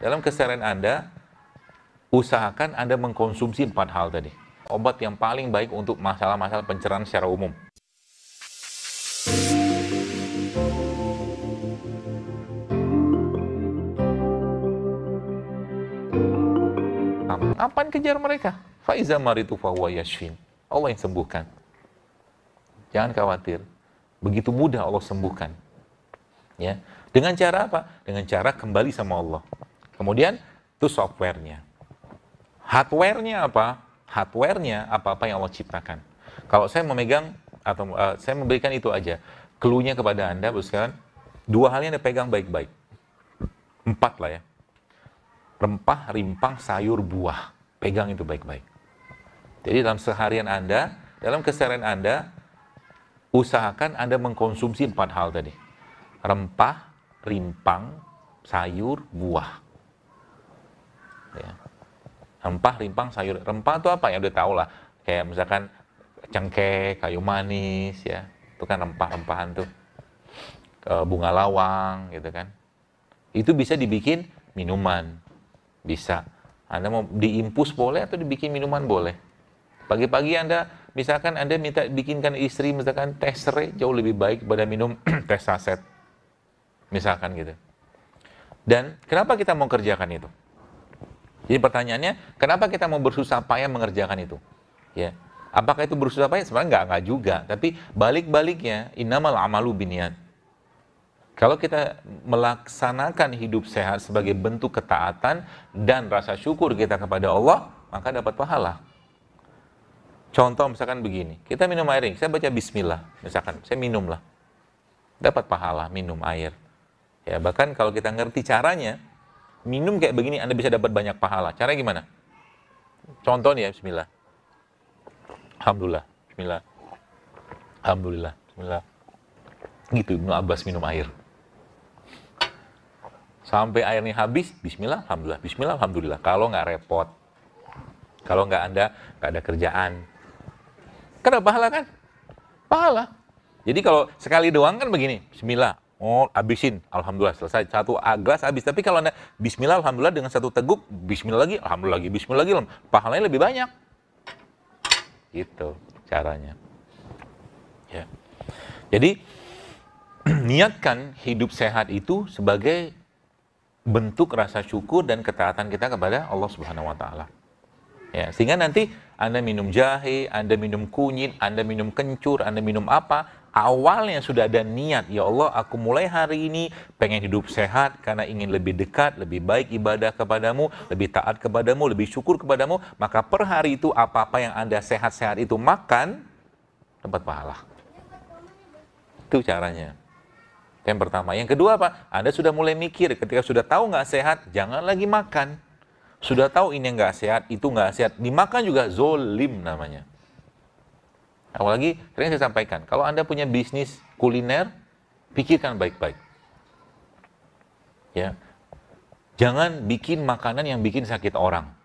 dalam keseharian Anda, usahakan Anda mengkonsumsi 4 hal tadi. Obat yang paling baik untuk masalah-masalah pencernaan secara umum. Apaan kejar mereka? Faiza maritu fahuwa yashfin. Allah yang sembuhkan. Jangan khawatir. Begitu mudah Allah sembuhkan. Ya. Dengan cara apa? Dengan cara kembali sama Allah. Kemudian itu softwarenya. Hardwarenya apa? Hardwarenya apa-apa yang Allah ciptakan. Kalau saya memegang atau saya memberikan itu aja. Clue-nya kepada Anda, sekarang 2 hal yang Anda pegang baik-baik. 4 lah ya. Rempah, rimpang, sayur, buah. Pegang itu baik-baik. Jadi dalam seharian Anda, dalam keseharian Anda, usahakan Anda mengkonsumsi 4 hal tadi. Rempah, rimpang, sayur, buah. Ya. Rempah, rimpang, sayur. Rempah itu apa? Ya udah tahu lah. Kayak misalkan cengkeh, kayu manis, ya. Itu kan rempah-rempahan tuh. Bunga lawang, gitu kan. Itu bisa dibikin minuman. Bisa. Anda mau diimpus boleh atau dibikin minuman boleh. Pagi-pagi Anda, misalkan Anda minta bikinkan istri, misalkan teh serai, jauh lebih baik daripada minum teh saset. Misalkan gitu. Dan kenapa kita mau kerjakan itu? Jadi pertanyaannya, kenapa kita mau bersusah payah mengerjakan itu? Ya. Apakah itu bersusah payah? Sebenarnya enggak juga. Tapi balik-baliknya, innamal amalu binniyat. Kalau kita melaksanakan hidup sehat sebagai bentuk ketaatan dan rasa syukur kita kepada Allah, maka dapat pahala. Contoh misalkan begini, kita minum air ini, saya baca bismillah, misalkan, saya minum lah. Dapat pahala, minum air. Ya, bahkan kalau kita ngerti caranya, minum kayak begini, Anda bisa dapat banyak pahala. Caranya gimana? Contoh nih ya, bismillah. Alhamdulillah, bismillah. Alhamdulillah, bismillah. Gitu, Ibnu Abbas minum air. Sampai airnya habis, bismillah, alhamdulillah, bismillah, alhamdulillah. Kalau nggak repot, kalau nggak ada kerjaan. Kan ada pahala kan? Pahala. Jadi kalau sekali doang kan begini, bismillah, oh habisin, alhamdulillah, selesai. 1 gelas habis. Tapi kalau Anda bismillah, alhamdulillah dengan 1 teguk, bismillah lagi, alhamdulillah lagi, bismillah lagi, pahalanya lebih banyak. Gitu caranya. Ya. Jadi, niatkan hidup sehat itu sebagai bentuk rasa syukur dan ketaatan kita kepada Allah Subhanahu wa taala. Ya, sehingga nanti Anda minum jahe, Anda minum kunyit, Anda minum kencur, Anda minum apa, awalnya sudah ada niat, ya Allah, aku mulai hari ini pengen hidup sehat karena ingin lebih dekat, lebih baik ibadah kepadamu, lebih taat kepadamu, lebih syukur kepadamu, maka per hari itu apa-apa yang Anda sehat-sehat itu makan, dapat pahala. Itu caranya. Yang pertama. Yang kedua apa? Anda sudah mulai mikir, ketika sudah tahu nggak sehat, jangan lagi makan. Sudah tahu ini nggak sehat, itu nggak sehat, dimakan juga zolim namanya. Apalagi, sering saya sampaikan, kalau Anda punya bisnis kuliner, pikirkan baik-baik. Ya, jangan bikin makanan yang bikin sakit orang.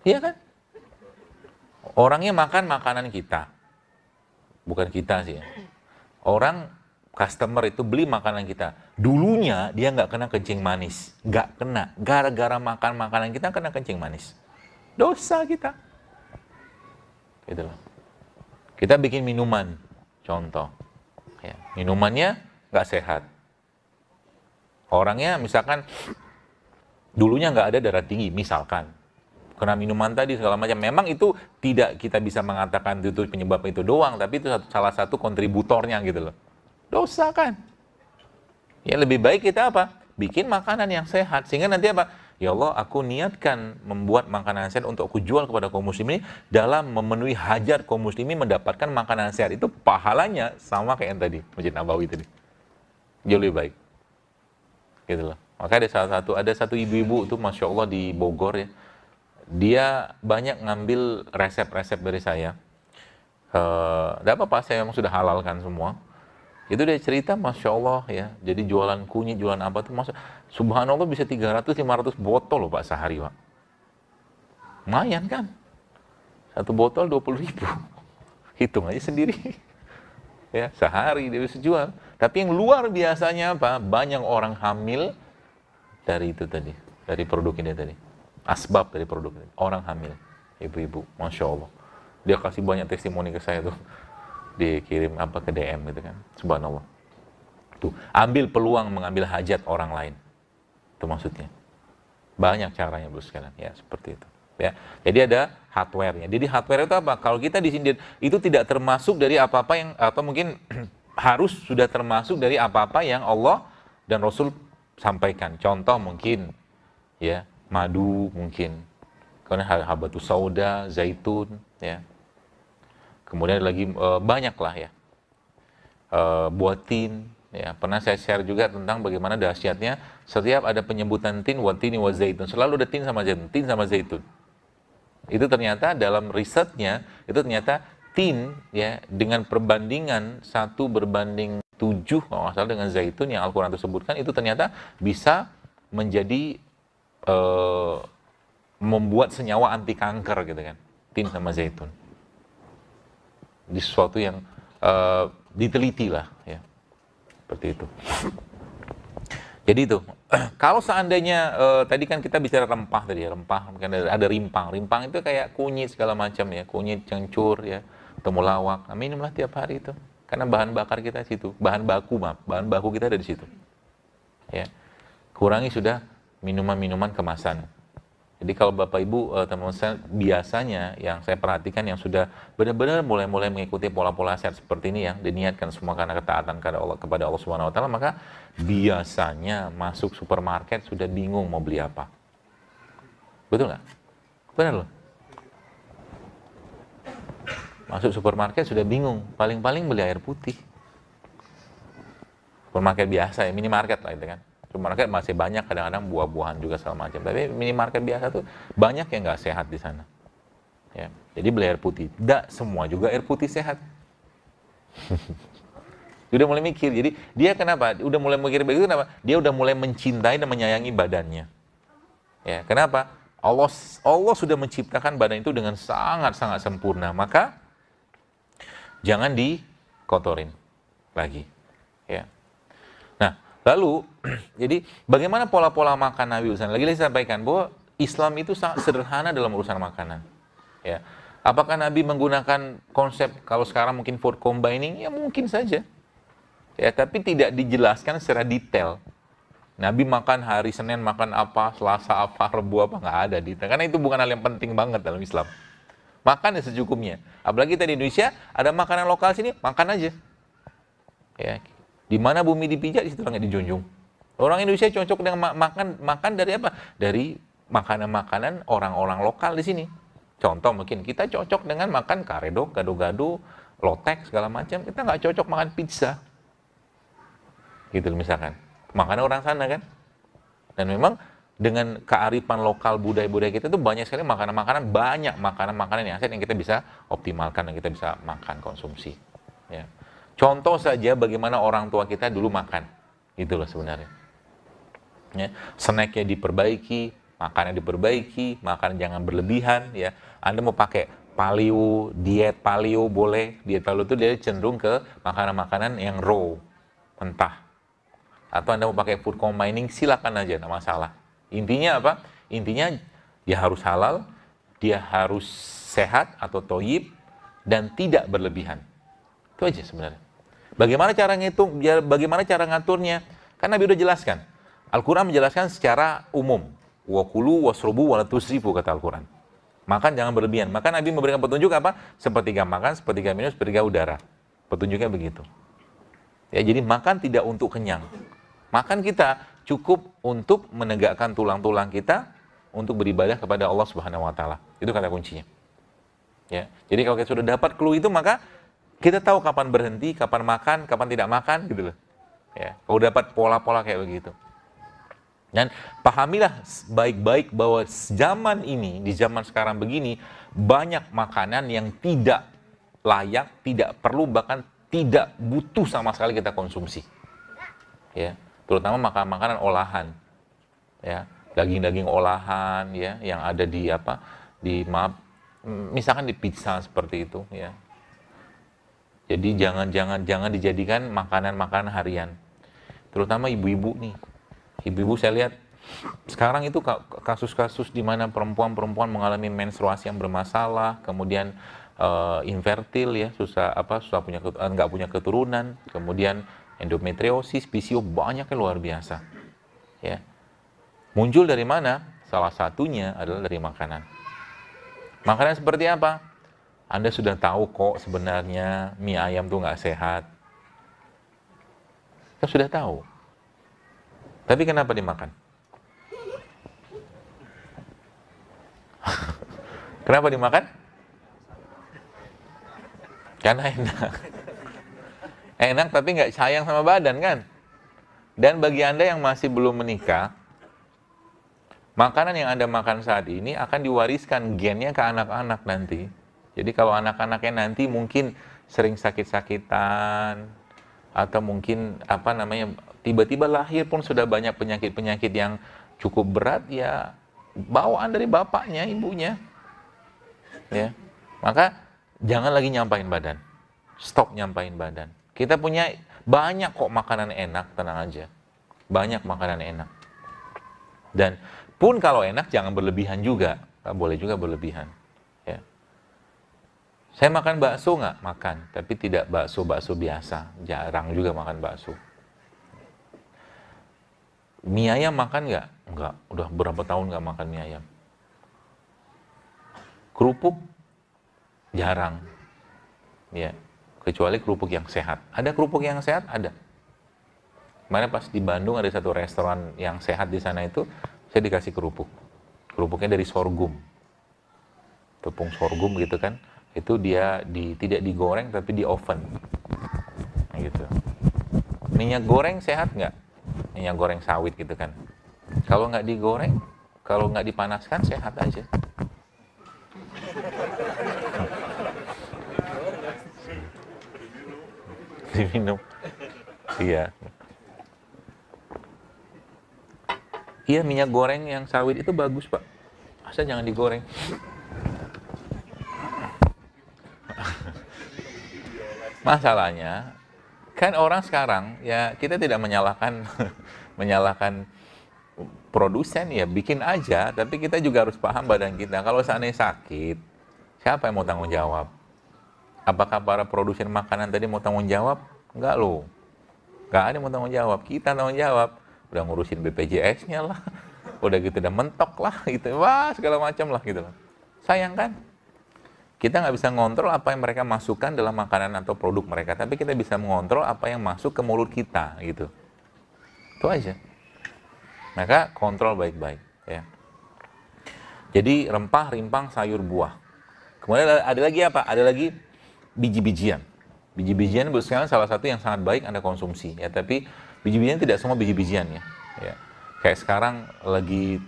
Iya kan? Orangnya makan makanan kita. Bukan kita sih ya. Orang customer itu beli makanan kita. Dulunya dia nggak kena kencing manis. Nggak kena. Gara-gara makan makanan kita kena kencing manis. Dosa kita. Gitu loh. Kita bikin minuman. Contoh. Ya, minumannya nggak sehat. Orangnya misalkan dulunya nggak ada darah tinggi. Misalkan. Kena minuman tadi segala macam. Memang itu tidak kita bisa mengatakan itu penyebab itu doang. Tapi itu salah satu kontributornya gitu loh. Dosa kan? Ya lebih baik kita apa? Bikin makanan yang sehat. Sehingga nanti apa? Ya Allah, aku niatkan membuat makanan sehat untuk aku jual kepada kaum muslimin dalam memenuhi hajat kaum muslimin mendapatkan makanan sehat. Itu pahalanya sama kayak yang tadi, Masjid Nabawi tadi. Jauh lebih baik. Gitu loh. Maka ada satu ibu-ibu itu Masya Allah di Bogor ya. Dia banyak ngambil resep-resep dari saya. Tidak apa-apa, saya memang sudah halalkan semua. Itu dia cerita, Masya Allah ya, jadi jualan kunyit, jualan apa tuh, subhanallah bisa 300-500 botol loh Pak sehari Pak. Lumayan kan? 1 botol 20.000. Hitung aja sendiri. Ya, sehari dia bisa jual. Tapi yang luar biasanya apa? Banyak orang hamil dari itu tadi, dari produk ini tadi. Asbab dari produk ini. Orang hamil, ibu-ibu, Masya Allah. Dia kasih banyak testimoni ke saya tuh. Dikirim apa ke DM gitu kan. Subhanallah. Tuh, ambil peluang mengambil hajat orang lain. Itu maksudnya. Banyak caranya bro sekalian, ya seperti itu. Ya, jadi ada hardware-nya. Jadi hardware itu apa? Kalau kita di sini itu tidak termasuk dari apa-apa yang atau mungkin harus sudah termasuk dari apa-apa yang Allah dan Rasul sampaikan. Contoh mungkin ya, madu mungkin. Karena habatus sauda, zaitun ya. Kemudian lagi banyak lah ya. Buatin ya. Pernah saya share juga tentang bagaimana dahsyatnya setiap ada penyebutan tin, watini wa zaitun. Selalu ada tin sama zaitun. Itu ternyata dalam risetnya, itu ternyata tin ya dengan perbandingan 1 berbanding 7 kalau nggak salah dengan zaitun yang Al-Quran tersebutkan, itu ternyata bisa menjadi membuat senyawa anti kanker gitu kan, tin sama zaitun. Di sesuatu yang diteliti lah ya, seperti itu. Jadi itu, kalau seandainya tadi kan kita bicara rempah tadi ya, rempah mungkin ada rimpang. Rimpang itu kayak kunyit segala macam ya, kunyit, cencur ya, temulawak. Nah, minumlah tiap hari itu, karena bahan bakar kita di situ, bahan baku kita ada di situ. Ya, kurangi sudah minuman-minuman kemasan. Jadi kalau Bapak Ibu teman-teman saya biasanya yang saya perhatikan yang sudah benar-benar mulai mengikuti pola-pola sehat seperti ini yang diniatkan semua karena ketaatan kepada Allah Subhanahu wa taala, maka biasanya masuk supermarket sudah bingung mau beli apa. Betul nggak? Benar loh. Masuk supermarket sudah bingung, paling-paling beli air putih. Supermarket biasa ya, minimarket lah itu kan. Supermarket masih banyak kadang-kadang buah-buahan juga segala macam. Tapi minimarket biasa tuh banyak yang nggak sehat di sana. Ya, jadi beli air putih. Tidak semua juga air putih sehat. Udah mulai mikir. Jadi dia kenapa? Udah mulai mikir begitu kenapa? Dia udah mulai mencintai dan menyayangi badannya. Ya, kenapa? Allah sudah menciptakan badan itu dengan sangat-sangat sempurna. Maka jangan dikotorin lagi. Ya. Nah, lalu, jadi bagaimana pola-pola makan Nabi Usain? Lagi-lagi saya sampaikan bahwa Islam itu sangat sederhana dalam urusan makanan. Ya, apakah Nabi menggunakan konsep kalau sekarang mungkin food combining? Ya mungkin saja. Ya, tapi tidak dijelaskan secara detail. Nabi makan hari Senin makan apa, Selasa apa, Rebu apa, nggak ada detail. Karena itu bukan hal yang penting banget dalam Islam. Makan ya secukupnya. Apalagi kita di Indonesia ada makanan lokal sini, makan aja. Ya. Di mana bumi dipijak, di situ langit dijunjung. Orang Indonesia cocok dengan makan dari apa? Dari makanan-makanan orang-orang lokal di sini. Contoh mungkin kita cocok dengan makan karedok, gado-gado, lotek segala macam. Kita nggak cocok makan pizza. Gitu misalkan. Makanan orang sana kan. Dan memang dengan kearifan lokal budaya-budaya kita itu banyak sekali makanan-makanan, banyak makanan-makanan yang aset yang kita bisa optimalkan dan kita bisa makan konsumsi. Ya. Contoh saja bagaimana orang tua kita dulu makan, itulah sebenarnya. Ya, snacknya diperbaiki, makannya diperbaiki, makan jangan berlebihan. Ya, Anda mau pakai paleo, diet paleo boleh, diet paleo itu dia cenderung ke makanan-makanan yang raw, mentah. Atau Anda mau pakai food combining, silakan aja, tidak masalah. Intinya apa? Intinya dia harus halal, dia harus sehat atau toyib dan tidak berlebihan. Itu aja sebenarnya. Bagaimana cara ngitung, bagaimana cara ngaturnya? Kan Nabi udah jelaskan. Al-Quran menjelaskan secara umum. Wa kulu wasrubu wa la tusrifu, kata Al-Quran. Makan jangan berlebihan. Maka Nabi memberikan petunjuk apa? Sepertiga makan, sepertiga minum, sepertiga udara. Petunjuknya begitu. Ya, jadi makan tidak untuk kenyang. Makan kita cukup untuk menegakkan tulang-tulang kita untuk beribadah kepada Allah Subhanahu wa taala. Itu kata kuncinya. Ya. Jadi kalau kita sudah dapat clue itu, maka kita tahu kapan berhenti, kapan makan, kapan tidak makan, gitu loh. Ya, kalau dapat pola-pola kayak begitu. Dan pahamilah baik-baik bahwa zaman ini, di zaman sekarang begini, banyak makanan yang tidak layak, tidak perlu, bahkan tidak butuh sama sekali kita konsumsi. Ya, terutama makanan-makanan olahan. Ya, daging-daging olahan ya yang ada di misalkan di pizza seperti itu ya. Jadi jangan dijadikan makanan-makanan harian. Terutama ibu-ibu nih. Ibu-ibu saya lihat Sekarang itu kasus-kasus di mana perempuan-perempuan mengalami menstruasi yang bermasalah, kemudian infertil ya, susah punya nggak punya keturunan, kemudian endometriosis, PCO banyaknya luar biasa. Ya. Muncul dari mana? Salah satunya adalah dari makanan. Makanan seperti apa? Anda sudah tahu kok sebenarnya mie ayam tuh nggak sehat. Kita sudah tahu. Tapi kenapa dimakan? Kenapa dimakan? Karena enak. Enak tapi nggak sayang sama badan kan? Dan bagi Anda yang masih belum menikah, makanan yang Anda makan saat ini akan diwariskan gennya ke anak-anak nanti. Jadi kalau anak-anaknya nanti mungkin sering sakit-sakitan, atau mungkin tiba-tiba lahir pun sudah banyak penyakit-penyakit yang cukup berat, ya bawaan dari bapaknya, ibunya. Ya. Maka jangan lagi nyampain badan. Stop nyampain badan. Kita punya banyak kok makanan enak, tenang aja. Banyak makanan enak. Dan pun kalau enak jangan berlebihan juga. Tak boleh juga berlebihan. Ya. Saya makan bakso nggak? Makan. Tapi tidak bakso biasa. Jarang juga makan bakso. Mie ayam makan nggak? Nggak. Udah berapa tahun nggak makan mie ayam. Kerupuk? Jarang. Ya. Kecuali kerupuk yang sehat. Ada kerupuk yang sehat? Ada. Kemarin pas di Bandung ada satu restoran yang sehat di sana itu, saya dikasih kerupuk. Kerupuknya dari sorghum. Tepung sorghum gitu kan. Itu dia tidak digoreng tapi di oven. Gitu. Minyak goreng sehat nggak? Minyak goreng sawit gitu kan. Kalau nggak digoreng, kalau nggak dipanaskan sehat aja. Diminum. Iya. Iya, minyak goreng yang sawit itu bagus, Pak. Asal jangan digoreng. Masalahnya, kan orang sekarang, ya kita tidak menyalahkan produsen, ya bikin aja, tapi kita juga harus paham badan kita. Kalau seandainya sakit, siapa yang mau tanggung jawab? Apakah para produsen makanan tadi mau tanggung jawab? Enggak loh. Enggak ada yang mau tanggung jawab. Kita tanggung jawab. Udah ngurusin BPJS-nya lah. Udah gitu udah mentok lah gitu. Wah, segala macam lah gitu. Sayang kan? Kita nggak bisa ngontrol apa yang mereka masukkan dalam makanan atau produk mereka, tapi kita bisa mengontrol apa yang masuk ke mulut kita gitu. Itu aja. Maka kontrol baik-baik ya. Jadi rempah, rimpang, sayur, buah. Kemudian ada lagi apa? Ada lagi biji-bijian. Biji-bijian sekarang salah satu yang sangat baik Anda konsumsi ya, tapi biji-bijian tidak semua biji-bijian ya. Kayak sekarang lagi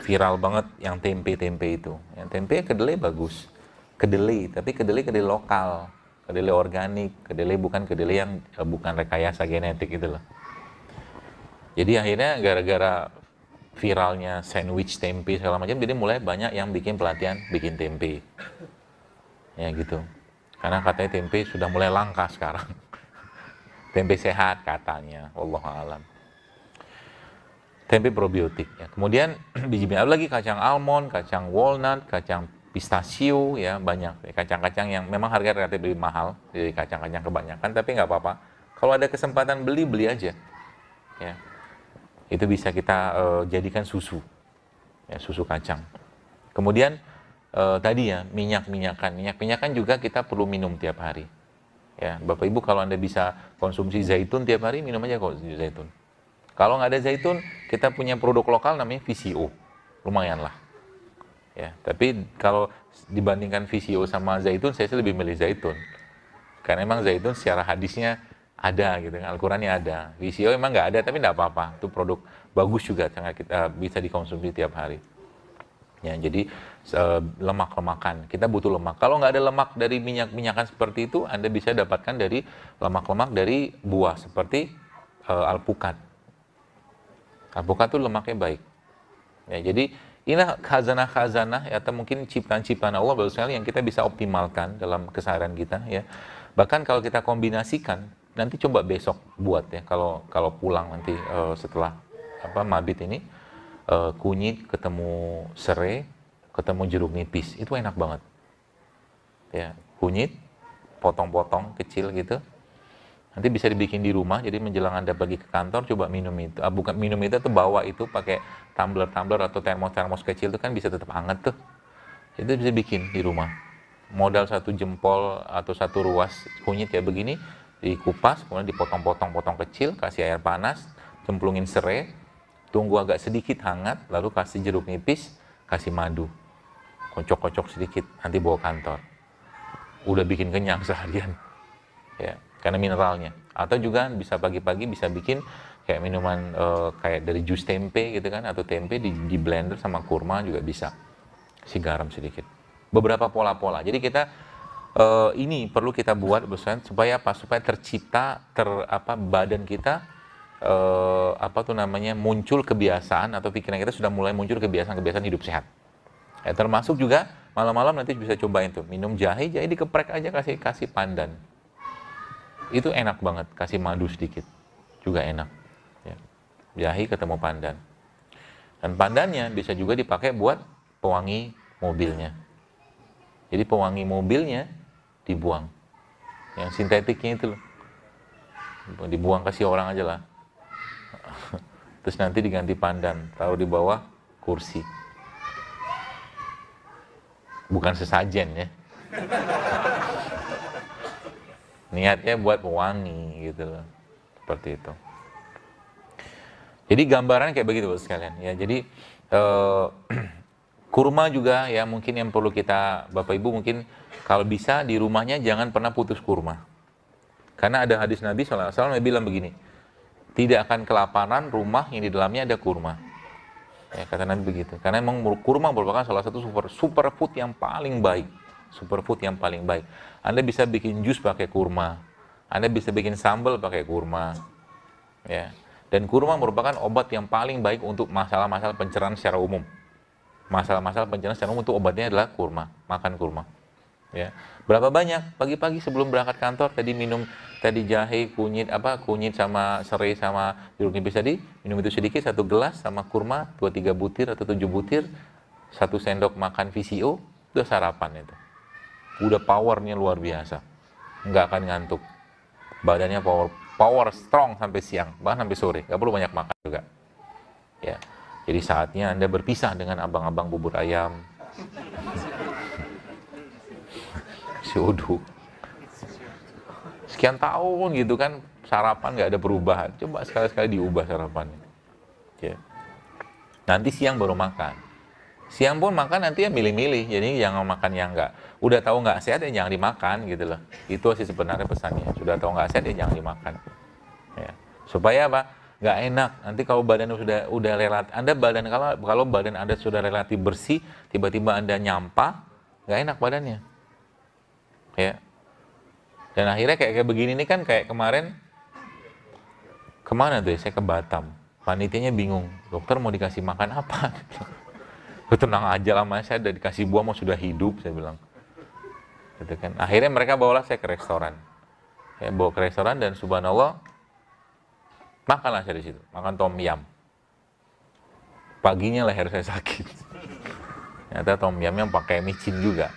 viral banget yang tempe-tempe itu. Yang tempe kedelai bagus. Kedelai, tapi kedelai lokal. Kedelai organik, kedelai bukan kedelai yang bukan rekayasa genetik gitu loh. Jadi akhirnya gara-gara viralnya sandwich tempe segala macam, jadi mulai banyak yang bikin pelatihan bikin tempe. Ya gitu. Karena katanya tempe sudah mulai langka sekarang. Tempe sehat katanya, wallahu alam. Tempe probiotik ya. Kemudian biji-biji lagi kacang almond, kacang walnut, kacang pistachio ya, banyak kacang-kacang yang memang harga relatif lebih mahal dari kacang-kacang kebanyakan, tapi nggak apa-apa. Kalau ada kesempatan beli aja. Ya. Itu bisa kita jadikan susu. Ya, susu kacang. Kemudian tadi ya, minyak-minyakan juga kita perlu minum tiap hari. Ya, Bapak Ibu kalau Anda bisa konsumsi zaitun tiap hari, minum aja kok zaitun. Kalau nggak ada zaitun, kita punya produk lokal namanya VCO. Lumayan lah. Ya, tapi kalau dibandingkan VCO sama zaitun, saya sih lebih milih zaitun. Karena emang zaitun secara hadisnya ada gitu, Al-Qurannya ada. VCO emang nggak ada, tapi nggak apa-apa. Itu produk bagus juga, sangat kita bisa dikonsumsi tiap hari. Ya, jadi lemak-lemakan, kita butuh lemak. Kalau nggak ada lemak dari minyak-minyakan seperti itu, Anda bisa dapatkan dari lemak-lemak dari buah seperti alpukat. Alpukat itu lemaknya baik. Ya, jadi inilah khazanah-khazanah ya, atau mungkin ciptaan-ciptaan Allah bagus sekali yang kita bisa optimalkan dalam keseharian kita ya. Bahkan kalau kita kombinasikan, nanti coba besok buat ya, kalau pulang nanti setelah mabit ini, kunyit, ketemu serai, ketemu jeruk nipis, itu enak banget. Ya, kunyit, potong-potong kecil gitu. Nanti bisa dibikin di rumah, jadi menjelang Anda pergi ke kantor, coba minum itu. Bukan minum itu, tuh bawa itu pakai tumbler-tumbler atau termos-termos kecil itu kan bisa tetap hangat tuh. Itu bisa bikin di rumah. Modal 1 jempol atau 1 ruas kunyit ya begini, dikupas, kemudian dipotong-potong kecil, kasih air panas, cemplungin serai, tunggu agak sedikit hangat, lalu kasih jeruk nipis, kasih madu. Kocok-kocok sedikit, nanti bawa kantor. Udah bikin kenyang seharian. Ya, karena mineralnya. Atau juga bisa pagi-pagi bisa bikin kayak minuman kayak dari jus tempe gitu kan, atau tempe di blender sama kurma juga bisa. Si garam sedikit. Beberapa pola-pola. Jadi kita ini perlu kita buat supaya apa? Supaya tercipta badan kita muncul kebiasaan atau pikiran kita sudah mulai muncul kebiasaan-kebiasaan hidup sehat. Ya, termasuk juga malam-malam nanti bisa cobain tuh minum jahe dikeprek aja kasih pandan. Itu enak banget, kasih madu sedikit, juga enak. Ya. Jahe ketemu pandan. Dan pandannya bisa juga dipakai buat pewangi mobilnya. Jadi pewangi mobilnya dibuang. Yang sintetiknya itu loh. Dibuang kasih orang aja lah. Terus nanti diganti pandan, taruh di bawah kursi. Bukan sesajen ya. Niatnya buat pewangi gitu loh. Seperti itu. Jadi gambaran kayak begitu sekalian ya. Jadi kurma juga ya mungkin yang perlu kita Bapak Ibu mungkin kalau bisa di rumahnya jangan pernah putus kurma. Karena ada hadis Nabi SAW yang bilang begini, tidak akan kelaparan rumah yang di dalamnya ada kurma. Ya, kata Nabi begitu. Karena memang kurma merupakan salah satu superfood yang paling baik. Superfood yang paling baik. Anda bisa bikin jus pakai kurma. Anda bisa bikin sambal pakai kurma. Ya. Dan kurma merupakan obat yang paling baik untuk masalah-masalah pencernaan secara umum. Masalah-masalah pencernaan secara umum itu obatnya adalah kurma, makan kurma. Ya. Berapa banyak? Pagi-pagi sebelum berangkat kantor minum jahe, kunyit sama serai sama jeruk nipis tadi, minum itu sedikit 1 gelas sama kurma 2-3 butir atau 7 butir, 1 sendok makan VCO, udah sarapan itu. Udah powernya luar biasa. Nggak akan ngantuk. Badannya power strong sampai siang, bahkan sampai sore. Nggak perlu banyak makan juga. Ya. Jadi saatnya Anda berpisah dengan abang-abang bubur ayam. Si uduk. Sekian tahun gitu kan, sarapan nggak ada perubahan. Coba sekali-sekali diubah sarapannya. Ya. Nanti siang baru makan. Siang pun makan nanti ya milih-milih, jadi jangan makan yang nggak, udah tahu nggak sehat ya jangan dimakan gitu loh. Itu sih sebenarnya pesannya, sudah tahu nggak sehat ya jangan dimakan. Ya. Supaya apa? Nggak enak. Nanti kalau badan udah relatif, kalau badan Anda sudah relatif bersih, tiba-tiba Anda nyampah, nggak enak badannya. Ya. Dan akhirnya kayak begini nih kan kayak kemana tuh ya? Saya ke Batam. Panitianya bingung, dokter mau dikasih makan apa? Tenang aja lah mas, saya udah dikasih buah mau sudah hidup, saya bilang. Gitu kan. Akhirnya mereka bawalah saya ke restoran. Ya, bawa ke restoran dan subhanallah, makanlah saya di situ, makan tom yum. Paginya leher saya sakit. Ternyata tom yum yang pakai micin juga.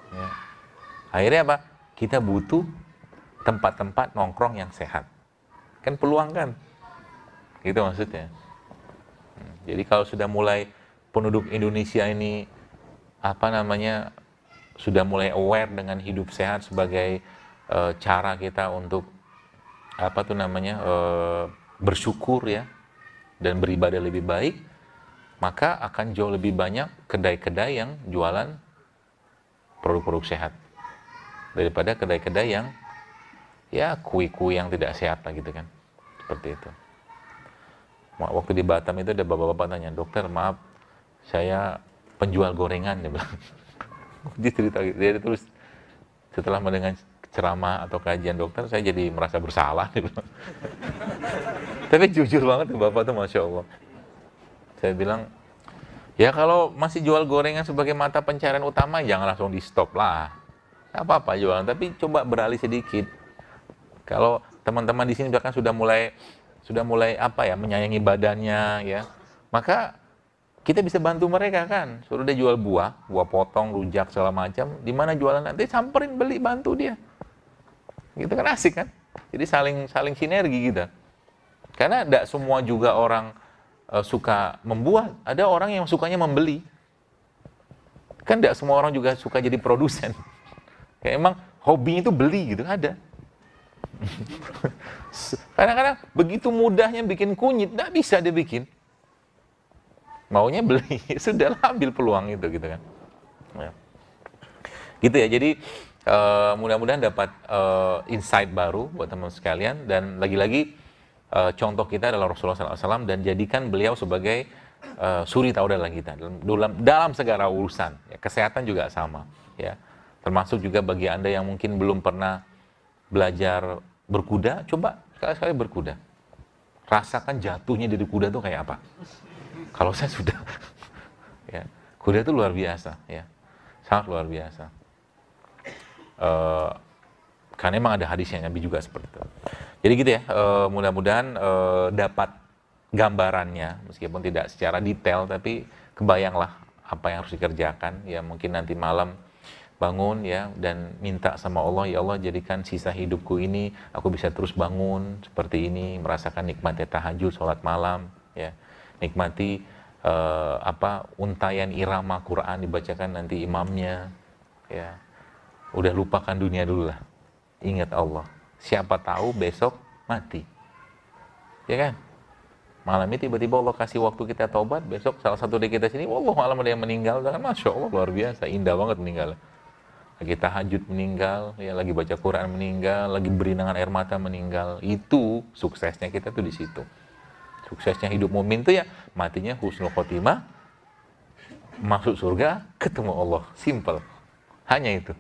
Ya. Akhirnya apa? Kita butuh tempat-tempat nongkrong yang sehat. Kan peluang kan? Gitu maksudnya. Jadi kalau sudah mulai penduduk Indonesia ini sudah mulai aware dengan hidup sehat sebagai cara kita untuk bersyukur ya dan beribadah lebih baik, maka akan jauh lebih banyak kedai-kedai yang jualan produk-produk sehat daripada kedai-kedai yang ya kue-kue yang tidak sehat lah gitu kan, seperti itu. Waktu di Batam itu ada bapak-bapak tanya, dokter maaf, saya penjual gorengan, dia bilang. Dia cerita gitu. Dia terus setelah mendengar ceramah atau kajian dokter, saya jadi merasa bersalah, dia bilang. Tapi jujur banget tuh bapak tuh, masya Allah. Saya bilang, ya kalau masih jual gorengan sebagai mata pencarian utama, jangan langsung di stop lah. Gak apa-apa jualan, tapi coba beralih sedikit. Kalau teman-teman di sini bahkan sudah mulai menyayangi badannya ya, Maka kita bisa bantu mereka kan, suruh dia jual buah potong, rujak segala macam, di mana jualan nanti samperin beli bantu dia. Gitu kan asik kan? Jadi saling sinergi kita. Karena tidak semua juga orang suka membuat, ada orang yang sukanya membeli. Kan tidak semua orang juga suka jadi produsen. Kayak emang hobinya itu beli gitu, ada. Kadang-kadang begitu mudahnya bikin kunyit, tidak bisa dia bikin. Maunya beli, sudah ambil peluang itu gitu kan. Ya. Gitu ya, jadi mudah-mudahan dapat insight baru buat teman-teman sekalian, dan lagi-lagi contoh kita adalah Rasulullah SAW, dan jadikan beliau sebagai suri tauladan kita dalam segala urusan. Ya, kesehatan juga sama, ya. Termasuk juga bagi Anda yang mungkin belum pernah belajar berkuda, coba sekali-sekali berkuda. Rasakan jatuhnya dari kuda itu kayak apa. Kalau saya sudah, ya, kuda itu luar biasa, ya, sangat luar biasa. Karena emang ada hadisnya Nabi juga seperti itu. Jadi gitu ya, mudah-mudahan dapat gambarannya, meskipun tidak secara detail, tapi kebayanglah apa yang harus dikerjakan. Ya mungkin nanti malam bangun ya, dan minta sama Allah, ya Allah jadikan sisa hidupku ini, aku bisa terus bangun seperti ini, merasakan nikmatnya tahajud, sholat malam, ya. Nikmati untayan irama Quran dibacakan nanti imamnya, ya. Udah lupakan dunia dulu lah, ingat Allah. Siapa tahu besok mati, ya kan? Malam ini tiba-tiba Allah kasih waktu kita taubat, besok salah satu dari kita sini, wallah malam ada yang meninggal, kan masya Allah luar biasa, indah banget meninggal. Lagi tahajud meninggal, ya lagi baca Quran meninggal, lagi berinangan air mata meninggal. Itu suksesnya kita tuh di situ. Suksesnya hidup mukmin tuh ya matinya husnul khotimah, masuk surga, ketemu Allah. Simple. Hanya itu.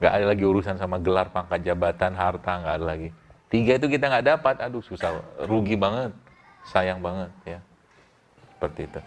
Gak ada lagi urusan sama gelar, pangkat jabatan, harta, gak ada lagi. 3 itu kita gak dapat, aduh susah, rugi banget, sayang banget ya. Seperti itu.